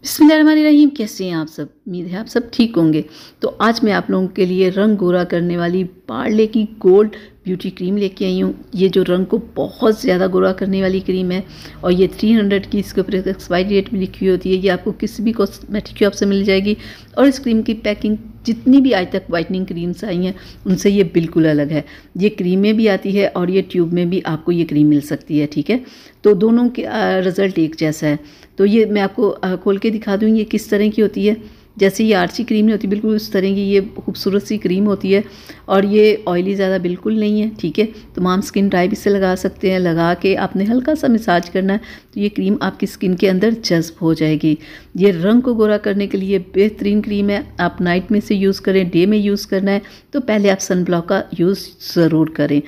बिस्मिल्लाहिर्रहमानिर्रहीम। कैसे हैं आप सब? उम्मीद है आप सब ठीक होंगे। तो आज मैं आप लोगों के लिए रंग गोरा करने वाली पार्ले की गोल्ड ब्यूटी क्रीम लेके आई हूँ। ये जो रंग को बहुत ज़्यादा गोरा करने वाली क्रीम है और ये 300 की इसके ऊपर एक्सपायरी डेट में लिखी हुई होती है। ये आपको किसी भी कॉस्मेटिक शॉप से मिल जाएगी और इस क्रीम की पैकिंग जितनी भी आज तक वाइटनिंग क्रीम्स आई हैं उनसे ये बिल्कुल अलग है। ये क्रीम में भी आती है और ये ट्यूब में भी आपको ये क्रीम मिल सकती है, ठीक है। तो दोनों के रिज़ल्ट एक जैसा है। तो ये मैं आपको खोल के दिखा दूँ ये किस तरह की होती है। जैसे ये आर्ची क्रीम नहीं होती, बिल्कुल उस तरह की ये खूबसूरत सी क्रीम होती है और ये ऑयली ज़्यादा बिल्कुल नहीं है, ठीक है। तमाम स्किन टाइप इससे लगा सकते हैं। लगा के आपने हल्का सा मसाज करना है तो ये क्रीम आपकी स्किन के अंदर जज्ब हो जाएगी। ये रंग को गोरा करने के लिए बेहतरीन क्रीम है। आप नाइट में से यूज़ करें, डे में यूज़ करना है तो पहले आप सन ब्लॉक का यूज़ ज़रूर करें।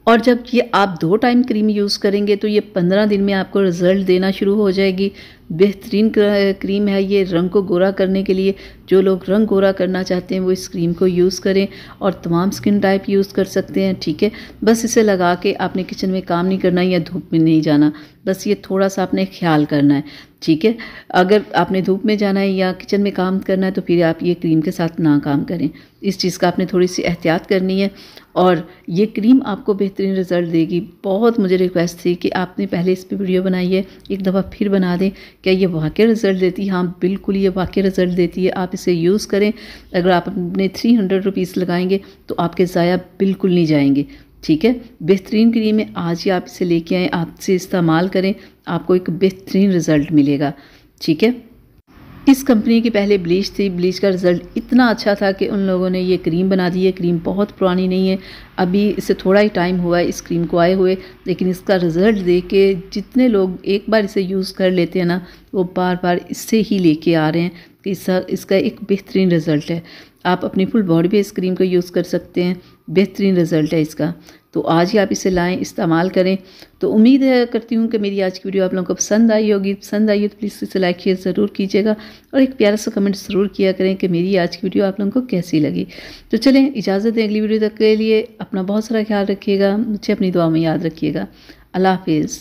और जब ये आप 2 टाइम क्रीम यूज़ करेंगे तो ये 15 दिन में आपको रिज़ल्ट देना शुरू हो जाएगी। बेहतरीन क्रीम है ये रंग को गोरा करने के लिए। जो लोग रंग गोरा करना चाहते हैं वो इस क्रीम को यूज़ करें और तमाम स्किन टाइप यूज़ कर सकते हैं, ठीक है। बस इसे लगा के आपने किचन में काम नहीं करना या धूप में नहीं जाना, बस ये थोड़ा सा आपने ख्याल करना है, ठीक है। अगर आपने धूप में जाना है या किचन में काम करना है तो फिर आप ये क्रीम के साथ ना काम करें। इस चीज़ का आपने थोड़ी सी एहतियात करनी है और ये क्रीम आपको बेहतरीन रिज़ल्ट देगी। बहुत मुझे रिक्वेस्ट थी कि आपने पहले इस पर वीडियो बनाई है, एक दफ़ा फिर बना दें। क्या ये वाकई रिज़ल्ट देती है? हाँ बिल्कुल, ये वाकई रिज़ल्ट देती है। आप इसे यूज़ करें। अगर आप अपने 300 रुपीज़ लगाएंगे तो आपके ज़ाया बिल्कुल नहीं जाएंगे, ठीक है। बेहतरीन क्रीम है, आज ही आप इसे लेके आएँ, आप इसे इस्तेमाल करें, आपको एक बेहतरीन रिज़ल्ट मिलेगा, ठीक है। इस कंपनी की पहले ब्लीच थी, ब्लीच का रिज़ल्ट इतना अच्छा था कि उन लोगों ने ये क्रीम बना दी है। क्रीम बहुत पुरानी नहीं है, अभी इससे थोड़ा ही टाइम हुआ है इस क्रीम को आए हुए, लेकिन इसका रिज़ल्ट देख के जितने लोग एक बार इसे यूज़ कर लेते हैं ना वो बार बार इससे ही लेके आ रहे हैं कि इसका एक बेहतरीन रिज़ल्ट है। आप अपनी फुल बॉडी पे इस क्रीम को यूज़ कर सकते हैं, बेहतरीन रिज़ल्ट है इसका। तो आज ही आप इसे लाएं, इस्तेमाल करें। तो उम्मीद है करती हूँ कि मेरी आज की वीडियो आप लोगों को पसंद आई होगी। पसंद आई हो तो प्लीज़ इसे लाइक शेयर ज़रूर कीजिएगा और एक प्यारा सा कमेंट ज़रूर किया करें कि मेरी आज की वीडियो आप लोगों को कैसी लगी। तो चलें, इजाज़त दें। अगली वीडियो तक के लिए अपना बहुत सारा ख्याल रखिएगा, मुझे अपनी दुआ में याद रखिएगा। अल्लाह हाफिज़।